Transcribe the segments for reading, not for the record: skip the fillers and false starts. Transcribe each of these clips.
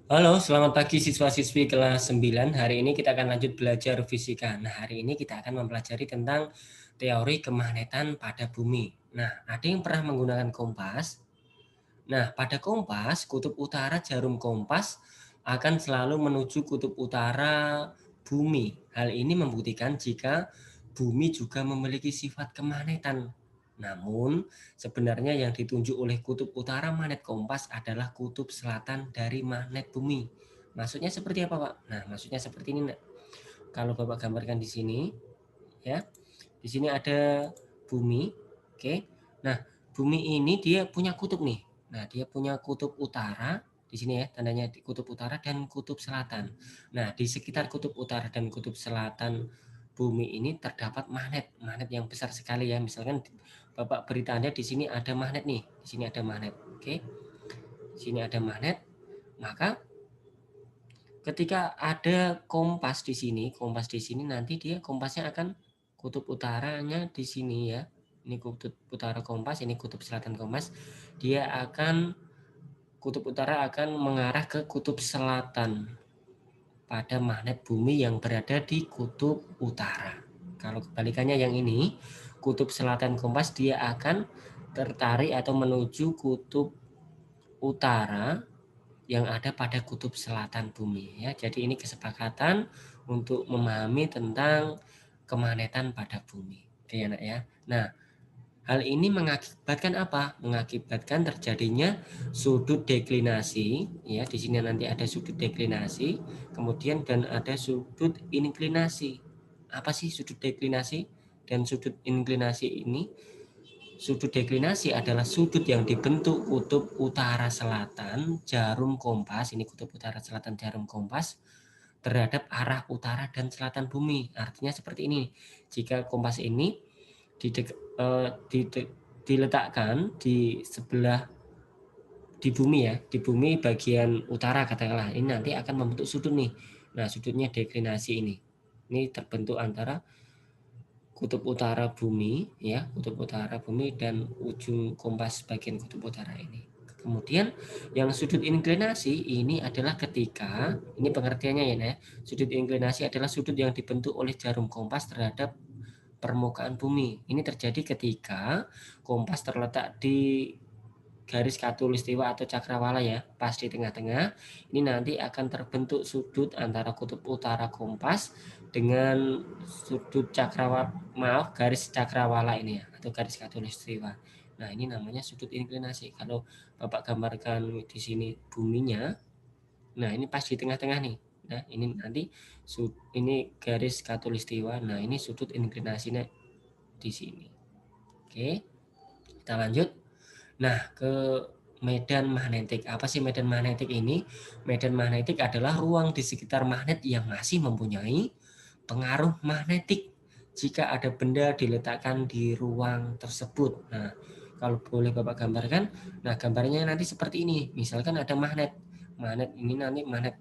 Halo, selamat pagi siswa-siswi kelas 9. Hari ini kita akan lanjut belajar fisika. Nah, hari ini kita akan mempelajari tentang teori kemagnetan pada bumi. Nah, ada yang pernah menggunakan kompas? Nah, pada kompas, kutub utara jarum kompas akan selalu menuju kutub utara bumi. Hal ini membuktikan jika bumi juga memiliki sifat kemagnetan. Namun, sebenarnya yang ditunjuk oleh kutub utara magnet kompas adalah kutub selatan dari magnet bumi. Maksudnya seperti apa, Pak? Nah, maksudnya seperti ini, Nak. Kalau Bapak gambarkan di sini, ya. Di sini ada bumi, oke. Nah, bumi ini dia punya kutub nih. Nah, dia punya kutub utara di sini ya, tandanya di kutub utara dan kutub selatan. Nah, di sekitar kutub utara dan kutub selatan bumi ini terdapat magnet, magnet yang besar sekali ya. Misalkan Bapak beri tanda di sini ada magnet nih, di sini ada magnet, oke. Di sini ada magnet, maka ketika ada kompas di sini nanti dia kompasnya akan kutub utaranya di sini ya. Ini kutub utara kompas, ini kutub selatan kompas. Dia akan kutub utara akan mengarah ke kutub selatan pada magnet bumi yang berada di kutub utara. Kalau kebalikannya yang ini, kutub selatan kompas dia akan tertarik atau menuju kutub utara yang ada pada kutub selatan bumi ya. Jadi ini kesepakatan untuk memahami tentang kemagnetan pada bumi. Oke ya, Nak ya. Nah, hal ini mengakibatkan apa? Mengakibatkan terjadinya sudut deklinasi ya. Di sini nanti ada sudut deklinasi, kemudian dan ada sudut inklinasi. Apa sih sudut deklinasi dan sudut inklinasi ini? Sudut deklinasi adalah sudut yang dibentuk kutub utara selatan jarum kompas, ini kutub utara selatan jarum kompas terhadap arah utara dan selatan bumi. Artinya seperti ini. Jika kompas ini diletakkan di sebelah di bumi ya, di bumi bagian utara katakanlah, ini nanti akan membentuk sudut nih. Nah, sudutnya deklinasi ini. Ini terbentuk antara kutub utara bumi ya, kutub utara bumi dan ujung kompas bagian kutub utara ini. Kemudian yang sudut inklinasi ini adalah ketika ini pengertiannya ya, sudut inklinasi adalah sudut yang dibentuk oleh jarum kompas terhadap permukaan bumi. Ini terjadi ketika kompas terletak di garis khatulistiwa atau cakrawala ya, pas di tengah-tengah. Ini nanti akan terbentuk sudut antara kutub utara kompas dengan sudut garis cakrawala ini ya, atau garis khatulistiwa. Nah, ini namanya sudut inklinasi. Kalau Bapak gambarkan di sini buminya, nah ini pas di tengah-tengah nih. Nah, ini nanti ini garis khatulistiwa. Nah, ini sudut inklinasinya di sini. Oke, kita lanjut. Nah, ke medan magnetik. Apa sih medan magnetik ini? Medan magnetik adalah ruang di sekitar magnet yang masih mempunyai pengaruh magnetik jika ada benda diletakkan di ruang tersebut. Nah, kalau boleh Bapak gambarkan, nah gambarnya nanti seperti ini. Misalkan ada magnet. Magnet ini nanti magnet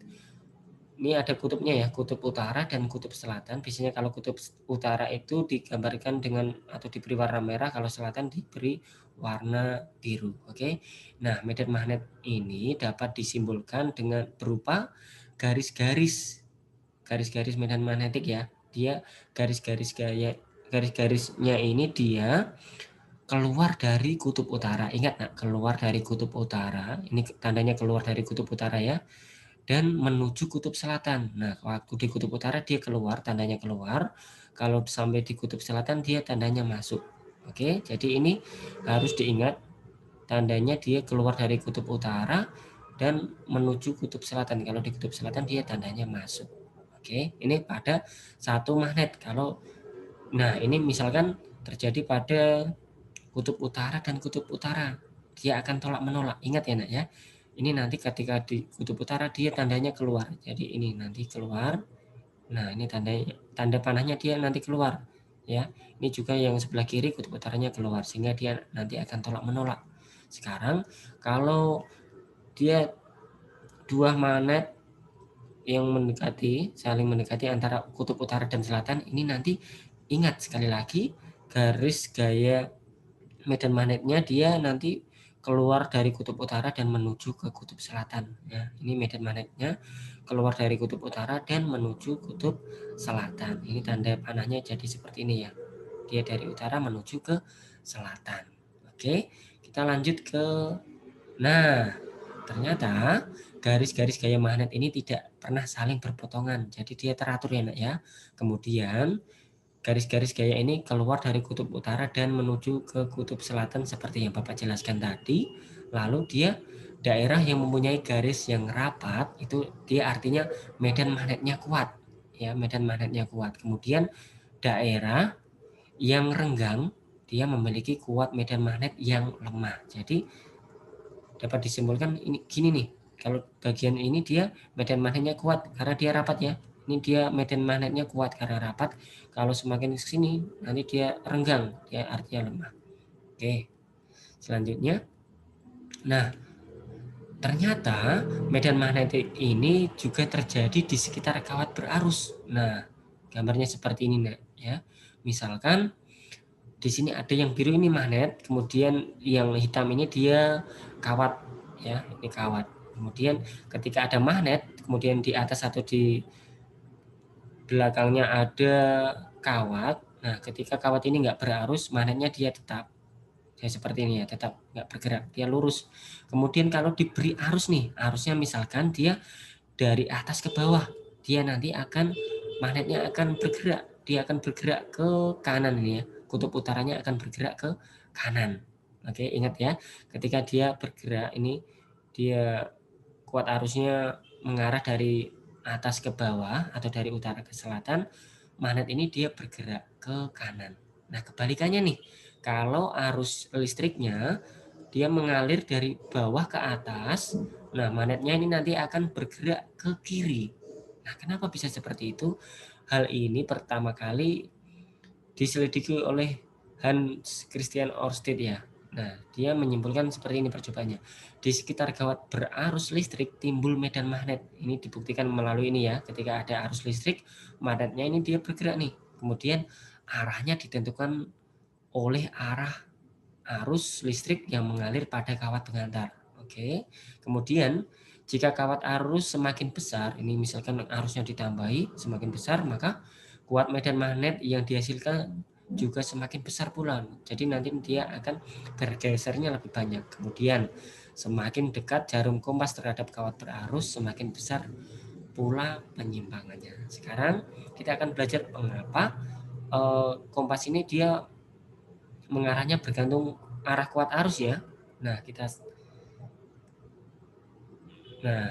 ini ada kutubnya ya, kutub utara dan kutub selatan. Biasanya kalau kutub utara itu digambarkan dengan atau diberi warna merah, kalau selatan diberi warna biru. Oke. Nah, medan magnet ini dapat disimbolkan dengan berupa garis-garis medan magnetik ya. Dia garis-garisnya ini dia keluar dari kutub utara. Ingat nak, keluar dari kutub utara. Ini tandanya keluar dari kutub utara ya, dan menuju kutub selatan. Nah, waktu di kutub utara dia keluar, tandanya keluar. Kalau sampai di kutub selatan dia tandanya masuk. Oke, jadi ini harus diingat, tandanya dia keluar dari kutub utara dan menuju kutub selatan. Kalau di kutub selatan dia tandanya masuk. Oke, ini pada satu magnet. Nah, ini misalkan terjadi pada kutub utara dan kutub utara, dia akan tolak menolak. Ingat ya nak ya, ini nanti ketika di kutub utara dia tandanya keluar, jadi ini nanti keluar. Nah, ini tanda panahnya dia nanti keluar ya. Ini juga yang sebelah kiri kutub utaranya keluar, sehingga dia nanti akan tolak menolak. Sekarang kalau dia dua magnet yang saling mendekati antara kutub utara dan selatan, ini nanti ingat sekali lagi garis gaya medan magnetnya dia nanti keluar dari kutub utara dan menuju ke kutub selatan. Ya, ini medan magnetnya keluar dari kutub utara dan menuju kutub selatan. Ini tanda panahnya jadi seperti ini ya. Dia dari utara menuju ke selatan. Oke, kita lanjut ke. Nah, ternyata garis-garis gaya magnet ini tidak pernah saling berpotongan. Jadi dia teratur ya, Nak ya. Kemudian garis-garis gaya ini keluar dari kutub utara dan menuju ke kutub selatan seperti yang Bapak jelaskan tadi. Lalu dia daerah yang mempunyai garis yang rapat itu dia artinya medan magnetnya kuat. Ya, medan magnetnya kuat. Kemudian daerah yang renggang dia memiliki kuat medan magnet yang lemah. Jadi dapat disimpulkan ini gini nih. Kalau bagian ini dia medan magnetnya kuat karena dia rapat ya. Ini dia medan magnetnya kuat karena rapat. Kalau semakin ke sini nanti dia renggang, dia artinya lemah. Oke. Selanjutnya, nah ternyata medan magnetik ini juga terjadi di sekitar kawat berarus. Nah, gambarnya seperti ini, Nak, ya. Misalkan di sini ada yang biru ini magnet, kemudian yang hitam ini dia kawat ya, ini kawat. Kemudian ketika ada magnet, kemudian di atas atau di belakangnya ada kawat. Nah, ketika kawat ini nggak berarus, magnetnya dia tetap ya seperti ini ya, tetap nggak bergerak, dia lurus. Kemudian kalau diberi arus nih, arusnya misalkan dia dari atas ke bawah, dia nanti akan magnetnya akan bergerak, dia akan bergerak ke kanan ini ya, kutub utaranya akan bergerak ke kanan. Oke, ingat ya, ketika dia bergerak ini dia kuat arusnya mengarah dari atas ke bawah atau dari utara ke selatan, magnet ini dia bergerak ke kanan. Nah, kebalikannya nih, kalau arus listriknya dia mengalir dari bawah ke atas, nah magnetnya ini nanti akan bergerak ke kiri. Nah, kenapa bisa seperti itu? Hal ini pertama kali diselidiki oleh Hans Christian Ørsted ya. Nah, dia menyimpulkan seperti ini percobaannya. Di sekitar kawat berarus listrik timbul medan magnet. Ini dibuktikan melalui ini ya. Ketika ada arus listrik, magnetnya ini dia bergerak nih. Kemudian arahnya ditentukan oleh arah arus listrik yang mengalir pada kawat pengantar. Oke. Kemudian jika kawat arus semakin besar, ini misalkan arusnya ditambahi semakin besar, maka kuat medan magnet yang dihasilkan juga semakin besar pula. Jadi nanti dia akan bergesernya lebih banyak. Kemudian semakin dekat jarum kompas terhadap kawat berarus, semakin besar pula penyimpangannya. Sekarang kita akan belajar mengapa kompas ini dia mengarahnya bergantung arah kuat arus ya. Nah,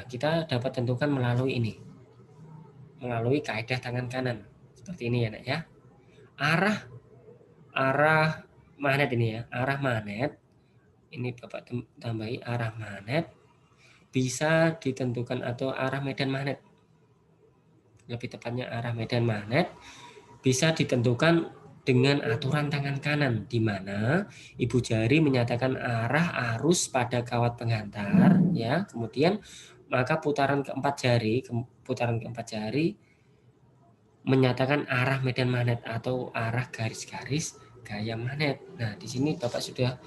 kita dapat tentukan melalui ini. Melalui kaidah tangan kanan. Seperti ini ya, Nak ya. Arah magnet ini ya, arah magnet. Ini Bapak tambahi arah magnet bisa ditentukan atau arah medan magnet. Lebih tepatnya arah medan magnet bisa ditentukan dengan aturan tangan kanan, di mana ibu jari menyatakan arah arus pada kawat pengantar, ya. Kemudian maka putaran keempat jari menyatakan arah medan magnet atau arah garis-garis gaya magnet. Nah, di sini Bapak sudah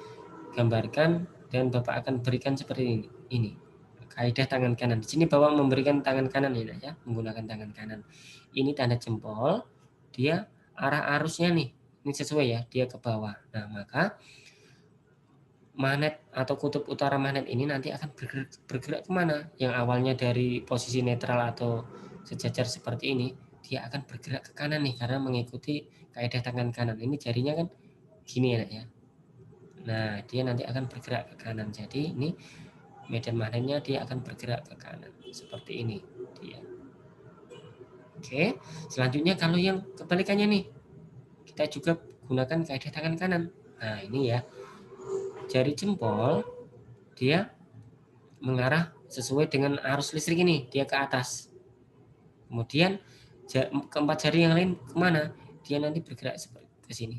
gambarkan dan Bapak akan berikan seperti ini. Kaidah tangan kanan. Di sini Bapak memberikan tangan kanan ya, menggunakan tangan kanan. Ini tanda jempol, dia arah arusnya nih, ini sesuai ya, dia ke bawah. Nah, maka magnet atau kutub utara magnet ini nanti akan bergerak kemana? Yang awalnya dari posisi netral atau sejajar seperti ini, dia akan bergerak ke kanan nih, karena mengikuti kaidah tangan kanan. Ini jarinya kan gini ya. Nah, dia nanti akan bergerak ke kanan. Jadi ini medan magnetnya dia akan bergerak ke kanan. Seperti ini dia. Oke, selanjutnya kalau yang kebalikannya nih, kita juga gunakan kaidah tangan kanan. Nah, ini ya. Jari jempol dia mengarah sesuai dengan arus listrik ini, dia ke atas. Kemudian keempat jari yang lain kemana? Dia nanti bergerak seperti ke sini.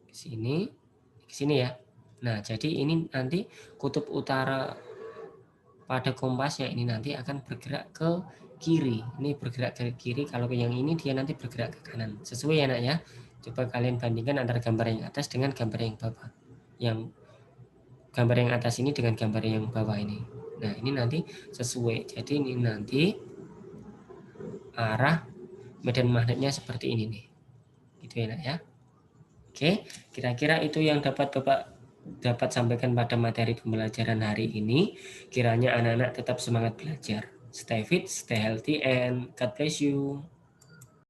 Ke sini ya. Nah, jadi ini nanti kutub utara pada kompasnya ini nanti akan bergerak ke kiri. Ini bergerak ke kiri, kalau yang ini dia nanti bergerak ke kanan. Sesuai ya, Nak ya. Coba kalian bandingkan antara gambar yang atas dengan gambar yang bawah. Yang gambar yang atas ini dengan gambar yang bawah ini. Nah, ini nanti sesuai. Jadi ini nanti arah medan magnetnya seperti ini nih. Gitu ya, Nak, ya. Oke, kira-kira itu yang dapat Bapak sampaikan pada materi pembelajaran hari ini. Kiranya anak-anak tetap semangat belajar. Stay fit, stay healthy, and God bless you.